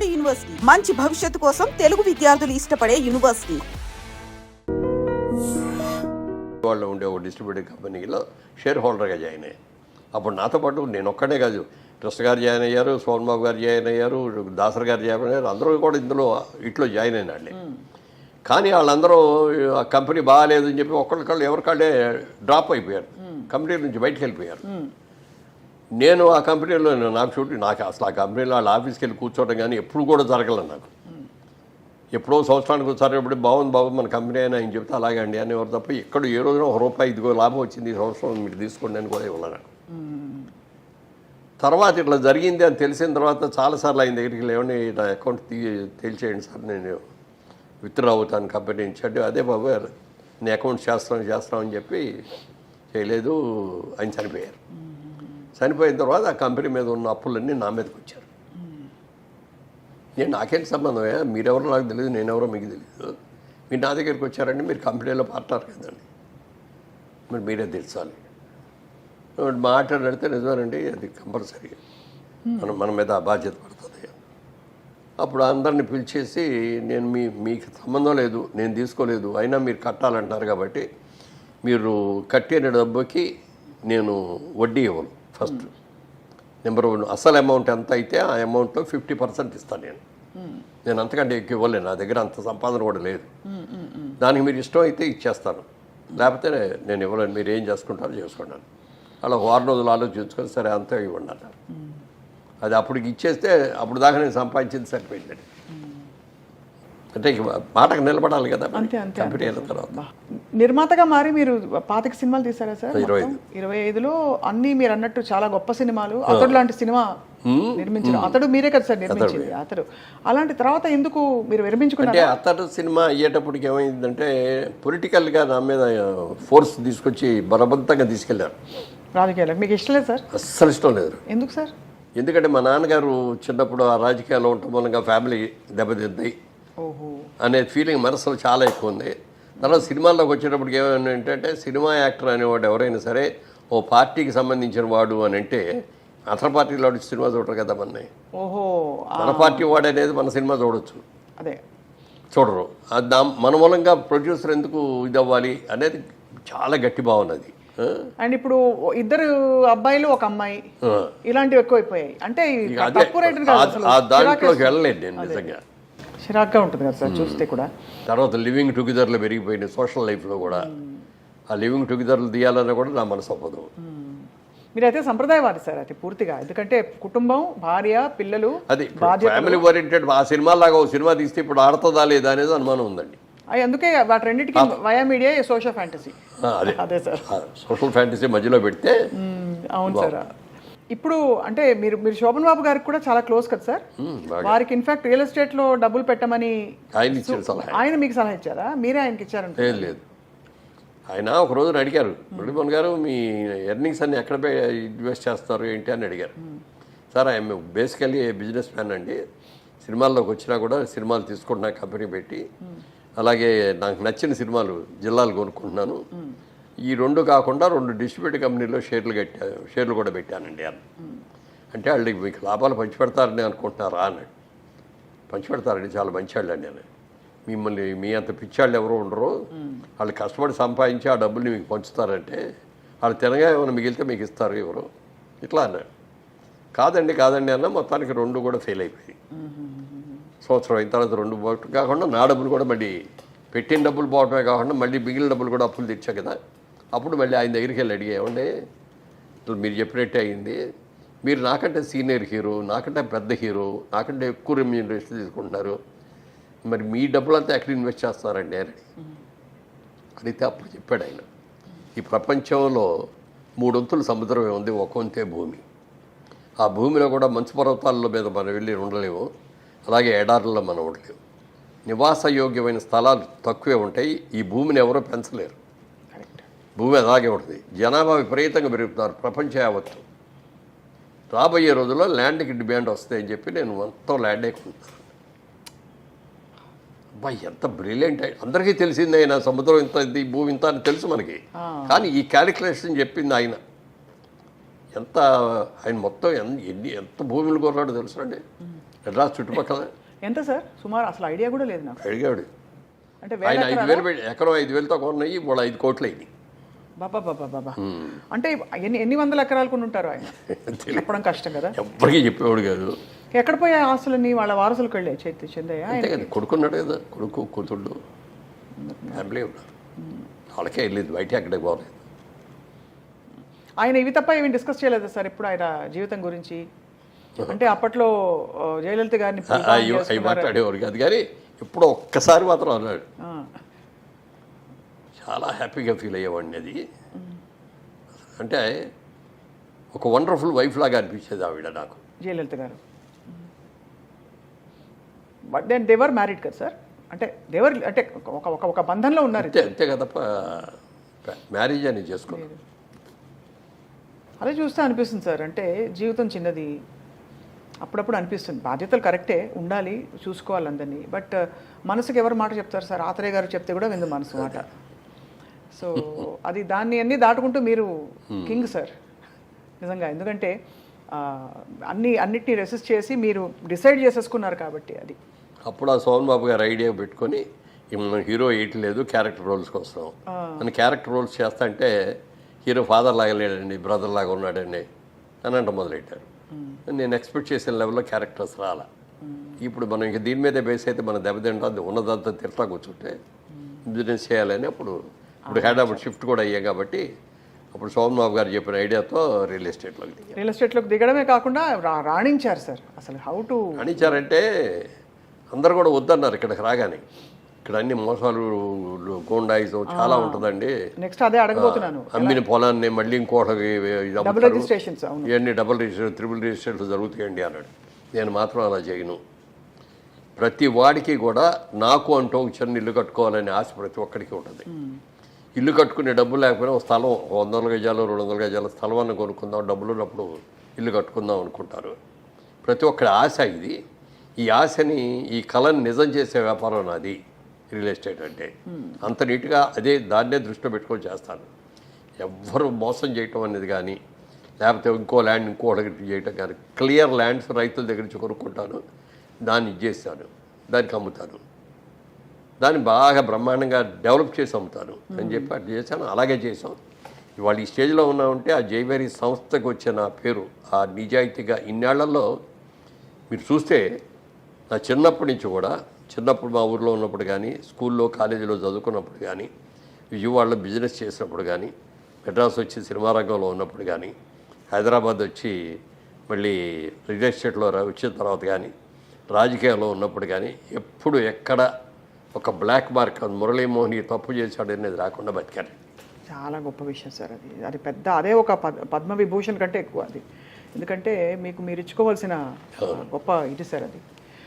Board university మంచి భవిష్యత్తు కోసం తెలుగు విద్యార్థులు ఇష్టపడే యూనివర్సిటీ. వాళ్ళు ఉండే ఒక డిస్ట్రిబ్యూటర్ కంపెనీలో షేర్ హోల్డర్గా జాయిన్ అయ్యాను. అప్పుడు నాతో పాటు నేను ఒక్కడే కాదు, ట్రస్ట్ గారు జాయిన్ అయ్యారు, సోన్ బాబు గారు జాయిన్ అయ్యారు, దాసర్ గారు జాయిన్ అయ్యారు, అందరూ కూడా ఇందులో ఇట్లో జాయిన్ అయినాళ్ళే. కానీ వాళ్ళందరూ ఆ కంపెనీ బాగాలేదు అని చెప్పి ఒకళ్ళకళ్ళు ఎవరికాళ్ళే డ్రాప్ అయిపోయారు, కంపెనీ నుంచి బయటకు వెళ్ళిపోయారు. నేను ఆ కంపెనీలో నాకు అసలు ఆ కంపెనీలో వాళ్ళ ఆఫీస్కి వెళ్ళి కూర్చోవడం కానీ ఎప్పుడు కూడా జరగలేదు. నాకు ఎప్పుడో సంవత్సరానికి ఒకసారి ఎప్పుడు బాగుంది బాబు మన కంపెనీ అయినా ఆయన చెప్తే అలాగే అండి అనేవారు తప్ప ఎక్కడ ఏ రోజున ₹1 ఇదిగో లాభం వచ్చింది ఈ సంవత్సరం మీరు తీసుకోండి అని కూడా ఇవ్వలేదు. తర్వాత ఇట్లా జరిగింది అని తెలిసిన తర్వాత చాలాసార్లు ఆయన దగ్గరికి లేవండి నా అకౌంట్ తేల్చేయండి సార్, నేను విత్డ్రా అవుతాను కంపెనీ నుంచి అంటే అదే బాబు నీ అకౌంట్ చేస్తామని చెప్పి చేయలేదు. ఆయన చనిపోయారు. చనిపోయిన తర్వాత ఆ కంపెనీ మీద ఉన్న అప్పులన్నీ నా మీదకి వచ్చారు. నాకేం సంబంధం, మీరెవరో నాకు తెలియదు, నేనెవరో మీకు తెలియదు, మీరు నా దగ్గరికి వచ్చారండి, మీరు కంపెనీలో పార్ట్నర్ కదండి, మరి మీరే తెలుసాలి. మాట్లాడితే నిజమేనండి, అది కంపల్సరీ మన మీద ఆ బాధ్యత పడుతుంది. అప్పుడు అందరిని పిలిచేసి నేను మీకు సంబంధం లేదు, నేను తీసుకోలేదు, అయినా మీరు కట్టాలంటున్నారు కాబట్టి మీరు కట్టిన డబ్బుకి నేను వడ్డీ ఇవ్వను. ఫస్ట్ నెంబర్ 1 అసలు అమౌంట్ ఎంత అయితే ఆ అమౌంట్లో 50% ఇస్తాను. నేను అంతకంటే ఎక్కువ ఇవ్వలేను, నా దగ్గర అంత సంపాదన కూడా లేదు. దానికి మీరు ఇష్టం అయితే ఇచ్చేస్తాను, లేకపోతే నేను ఇవ్వలేను, మీరు ఏం చేసుకుంటారో చేసుకున్నాను. అలా 6 రోజులు ఆలోచించుకొని సరే అంతా ఇవ్వండి అన్నారు. అది అప్పటికి ఇచ్చేస్తే అప్పుడు దాకా నేను సంపాదించింది సరిపోయిందండి. అంటే మాటకు నిలబడాలి కదా. కంపెనీ అయిన తర్వాత నిర్మాతగా మారి మీరు 25 సినిమాలు తీసారా సార్? 25లో అన్ని మీరు అన్నట్టు చాలా గొప్ప సినిమాలు. అతడు లాంటి సినిమా నిర్మించారు. అతడు మీరే కదా సార్ నిర్మించింది. అతడు అలాంటి తర్వాత ఎందుకు మీరు విరమించుకున్నారు? అంటే అతడు సినిమా అయ్యేటప్పటికి ఏమైందంటే పొలిటికల్గా నా మీద ఫోర్స్ తీసుకొచ్చి బలవంతంగా తీసుకెళ్లారు రాజకీయాలకు. మీకు ఇష్టం లేదు సార్? అస్సలు ఇష్టం లేదు. ఎందుకు సార్? ఎందుకంటే మా నాన్నగారు చిన్నప్పుడు ఆ రాజకీయాల్లో ఉండటం మూలంగా ఫ్యామిలీ దెబ్బతింది అనే ఫీలింగ్ మనసులో చాలా ఎక్కువ ఉంది. తర్వాత సినిమాల్లోకి వచ్చేటప్పటికి ఏమైనా ఏంటంటే సినిమా యాక్టర్ అనేవాడు ఎవరైనా సరే ఓ పార్టీకి సంబంధించిన వాడు అని అంటే అతని పార్టీలో సినిమా చూడరు కదా. మన పార్టీ వాడు అనేది మన సినిమా చూడొచ్చు, అదే చూడరు. మన మూలంగా ప్రొడ్యూసర్ ఎందుకు ఇది అవ్వాలి అనేది చాలా గట్టి బాగున్నది. అండ్ ఇప్పుడు 2 అబ్బాయిలు 1 అమ్మాయి ఇలాంటివి ఎక్కువైపోయాయి. అంటే దాంట్లోకి వెళ్ళలేదు నేను, నిజంగా చిరాగ్గా ఉంటుంది కదా సార్ చూస్తే కూడా. తర్వాత లివింగ్ టుగెదర్లో పెరిగిపోయినాయి సోషల్ లైఫ్లో కూడా. ఆ లివింగ్ టుగెదర్లు తీయాలన్నా కూడా నా మనసు అవ్వదు. మీరైతే సంప్రదాయవాది సార్ అయితే పూర్తిగా, ఎందుకంటే కుటుంబం, భార్య, పిల్లలు, అది ఫ్యామిలీ ఓరియంటెడ్. ఆ సినిమా లాగా ఒక సినిమా తీస్తే ఇప్పుడు ఆడుతుందా లేదా అనేది అనుమానం ఉందండి. అందుకే వాటి రెండింటికి వయా మీడియా సోషల్ ఫ్యాంటసీ. అదే సార్, సోషల్ ఫ్యాంటసీ మధ్యలో పెడితే. అవును సార్. ఇప్పుడు అంటే మీరు శోభన్ బాబు గారికి కూడా చాలా క్లోజ్ కదా సార్. వారికి ఇన్ఫాక్ట్ రియల్ ఎస్టేట్ లో డబ్బులు పెట్టమని ఆయన మీకు సలహా ఇచ్చారా? మీరే ఆయనకి ఇచ్చారంటే? లేదు, ఆయన ఒక రోజున అడిగారు, మురళీమోహన్ గారు మీ ఎర్నింగ్స్ అన్ని ఎక్కడ ఇన్వెస్ట్ చేస్తారు ఏంటి అని అడిగారు. Sir I'm basically business man అండి, సినిమాల్లోకి వచ్చినా కూడా సినిమాలు తీసుకుంటున్నా కంపెనీ పెట్టి, అలాగే నాకు నచ్చిన సినిమాలు జిల్లాలు కొనుక్కుంటున్నాను, ఈ 2 కాకుండా 2 డిస్ట్రిబ్యూటర్ కంపెనీలో షేర్లు కూడా పెట్టానండి అని. అంటే వాళ్ళకి మీకు లాభాలు పంచిపెడతారని అనుకుంటున్నారా అన్నాడు. పంచిపెడతారండి, చాలా మంచివాళ్ళండి అని. మిమ్మల్ని మీ అంత పిచ్చాళ్ళు ఎవరో ఉండరు, వాళ్ళు కష్టపడి సంపాదించి ఆ డబ్బుల్ని మీకు పంచుతారంటే వాళ్ళు తినగా ఏమైనా మిగిలితే మీకు ఇస్తారు ఎవరు ఇట్లా అన్నాడు. కాదండి అన్న. మొత్తానికి 2 కూడా ఫెయిల్ అయిపోయి సంవత్సరం అయిన తర్వాత 2 పోవటం కాకుండా నా డబ్బులు కూడా మళ్ళీ పెట్టిన డబ్బులు పోవటమే కాకుండా మళ్ళీ మిగిలిన డబ్బులు కూడా అప్పులు తెచ్చా కదా. అప్పుడు మళ్ళీ ఆయన దగ్గరికి వెళ్ళి అడిగామండి, మీరు చెప్పినట్టే అయింది, మీరు నాకంటే సీనియర్ హీరో, నాకంటే పెద్ద హీరో, నాకంటే ఎక్కువ రెమ్యూనరేషన్ తీసుకుంటున్నారు, మరి మీ డబ్బులంతా ఎక్కడ ఇన్వెస్ట్ చేస్తారండి అని అడిగితే అప్పుడు చెప్పాడు ఆయన, ఈ ప్రపంచంలో 3 వంతులు సముద్రమే ఉంది, 1 వంతే భూమి. ఆ భూమిలో కూడా మంచు పర్వతాల మీద మనం వెళ్ళి ఉండలేము, అలాగే ఎడారుల్లో మనం ఉండలేము. నివాసయోగ్యమైన స్థలాలు తక్కువే ఉంటాయి. ఈ భూమిని ఎవరో పెంచలేరు, భూమి అలాగే ఉంటుంది. జనాభా విపరీతంగా పెరుగుతున్నారు ప్రపంచం యావత్తు. రాబోయే రోజుల్లో ల్యాండ్కి డిమాండ్ వస్తాయని చెప్పి నేను మొత్తం ల్యాండే కొంటాను. అబ్బాయి ఎంత బ్రిలియంట్! అందరికీ తెలిసింది ఆయన సముద్రం ఇంత, ఈ భూమి ఇంత అని తెలుసు మనకి, కానీ ఈ క్యాలిక్యులేషన్ చెప్పింది ఆయన. ఆయన మొత్తం ఎంత భూములు కొన్నాడో తెలుసు అండి. మెడ్రాస్ చుట్టుపక్కల. ఎంత సార్ సుమారు? అసలు ఐడియా కూడా లేదు నాకు. అడిగాడు అంటే ఆయన 5,000 పెట్టి ఎకరం 5,000తో కొన్నాయి, ఇప్పుడు 5 కోట్లు అయింది. బాబా బాబా బాబా, అంటే ఎన్ని వందల ఎకరాలు కొని ఉంటారు ఆయన? చెప్పడం కష్టం కదా. ఎవ్వరికీ చెప్పేవాడు కాదు. ఎక్కడ పోయే ఆస్తులన్నీ వాళ్ళ వారసులకు వెళ్ళే చెందయ్యా? అంతే కదా, కొడుకున్నాడు కదా, కొడుకు కూతుళ్ళు ఫ్యామిలీ ఉన్నారు, వాళ్ళకే వెళ్ళేది, బయట అక్కడికి పోలేదు. ఆయన ఇవి తప్ప ఏమి డిస్కస్ చేయలేదు సార్ ఎప్పుడు ఆయన జీవితం గురించి? అంటే అప్పట్లో జయలలిత గారిని అవి మాట్లాడేవారు కాదు, కానీ ఎప్పుడో ఒక్కసారి మాత్రం అన్నాడు. చాలా హ్యాపీగా ఫీల్ అయ్యేవాడిని. అది అంటే ఒక వండర్ఫుల్ వైఫ్ లాగా అనిపించేది ఆవిడ నాకు, జయలలిత గారు. బట్ దెన్ దేవర్ మ్యారీడ్ కదా సార్? అంటే దేవర్ అంటే ఒక బంధంలో ఉన్నారు. అంతే కదా, మ్యారేజ్ అని చేసుకోలేదు. అదే చూస్తే అనిపిస్తుంది సార్, అంటే జీవితం చిన్నది. అప్పుడప్పుడు అనిపిస్తుంది బాధ్యతలు కరెక్టే, ఉండాలి, చూసుకోవాలి అందరినీ. బట్ మనసుకి ఎవరు మాట చెప్తారు సార్? ఆత్రేయ గారు చెప్తే కూడా విందు మనసు మాట. సో అది దాన్ని అన్నీ దాటుకుంటూ మీరు కింగ్ సార్ నిజంగా. ఎందుకంటే అన్నిటినీ రెసిస్ట్ చేసి మీరు డిసైడ్ చేసేసుకున్నారు కాబట్టి అది. అప్పుడు ఆ సోమన్ బాబు గారు ఐడియా పెట్టుకొని మనం హీరో వేయట్లేదు, క్యారెక్టర్ రోల్స్కి వస్తాం అని క్యారెక్టర్ రోల్స్ చేస్తా అంటే హీరో ఫాదర్ లాగా లేడండి, బ్రదర్ లాగా ఉన్నాడండి అని అంట మొదలెట్టారు. నేను ఎక్స్పెక్ట్ చేసిన లెవెల్లో క్యారెక్టర్స్ రాలా. ఇప్పుడు మనం ఇంక దీని మీదే బేస్ అయితే మనం దెబ్బతింటాం, ఉన్నదంతా తిరతా కూర్చుంటే బిజినెస్ చేయాలని అప్పుడు హైదరాబాద్ షిఫ్ట్ కూడా అయ్యాం కాబట్టి అప్పుడు సోమన్ బాబు గారు చెప్పిన ఐడియాతో రియల్ ఎస్టేట్లోకి దిగడమే కాకుండా రాణించారు సార్. అసలు హౌ టు రాణించారంటే అందరు కూడా వద్దన్నారు ఇక్కడికి రాగానే. ఇక్కడ అన్ని మోసాలు, గోండాయిజం చాలా ఉంటుందండి. నెక్స్ట్ అదే అడగబోతున్నాను. అమ్మిన పొలాన్ని మళ్ళీ ఇంకోటి రిజిస్ట్రేషన్స్ ఇవన్నీ డబుల్ రిజిస్ట్రేషన్, ట్రిపుల్ రిజిస్ట్రేషన్లు జరుగుతాయండి అన్నాడు. నేను మాత్రం అలా చేయను. ప్రతి వాడికి కూడా నాకు అంటూ ఒక చిన్న ఇల్లు కట్టుకోవాలనే ఆశ ప్రతి ఒక్కడికి ఉంటుంది. ఇల్లు కట్టుకునే డబ్బులు లేకపోయినా ఒక స్థలం 100 గజాలు 200 గజాల స్థలమాన్ని కొనుక్కుందాం, డబ్బులు ఉన్నప్పుడు ఇల్లు కట్టుకుందాం అనుకుంటారు. ప్రతి ఒక్కరి ఆశ ఇది. ఈ ఆశని, ఈ కళని నిజం చేసే వ్యాపారం నాది రియల్ ఎస్టేట్ అంటే. అంత నీట్గా దాన్నే దృష్టిలో పెట్టుకొని చేస్తాను. ఎవ్వరు మోసం చేయటం అనేది కానీ, లేకపోతే ఇంకో ల్యాండ్ ఇంకోటి చేయటం కానీ, క్లియర్ ల్యాండ్స్ రైతుల దగ్గర నుంచి కొనుక్కుంటాను, దాన్ని ఇచ్చేస్తాను, దానికి అమ్ముతాను, దాన్ని బాగా బ్రహ్మాండంగా డెవలప్ చేసి అమ్ముతాను అని చెప్పి అట్లా చేశాను. అలాగే చేసాం. ఇవాళ ఈ స్టేజ్లో ఉన్నామంటే ఆ జైవేరీ సంస్థకు వచ్చిన పేరు, ఆ నిజాయితీగా ఇన్నేళ్లలో మీరు చూస్తే నా చిన్నప్పటి నుంచి కూడా, చిన్నప్పుడు మా ఊర్లో ఉన్నప్పుడు కానీ, స్కూల్లో కాలేజీలో చదువుకున్నప్పుడు కానీ, విజయవాడలో బిజినెస్ చేసినప్పుడు కానీ, మెడ్రాస్ వచ్చి సినిమా రంగంలో ఉన్నప్పుడు కానీ, హైదరాబాద్ వచ్చి మళ్ళీ రియల్ ఎస్టేట్లో వచ్చిన తర్వాత కానీ, రాజకీయాల్లో ఉన్నప్పుడు కానీ, ఎప్పుడు ఎక్కడ ఒక బ్లాక్ మార్క్ మురళీమోహన్ తప్పు చేశాడు అనేది రాకుండా బతికారు. చాలా గొప్ప విషయం సార్ అది. అది పెద్ద, అదే ఒక పద్మవిభూషణ్ కంటే ఎక్కువ అది. ఎందుకంటే మీరు ఇచ్చుకోవాల్సిన గొప్ప ఇది సార్ అది.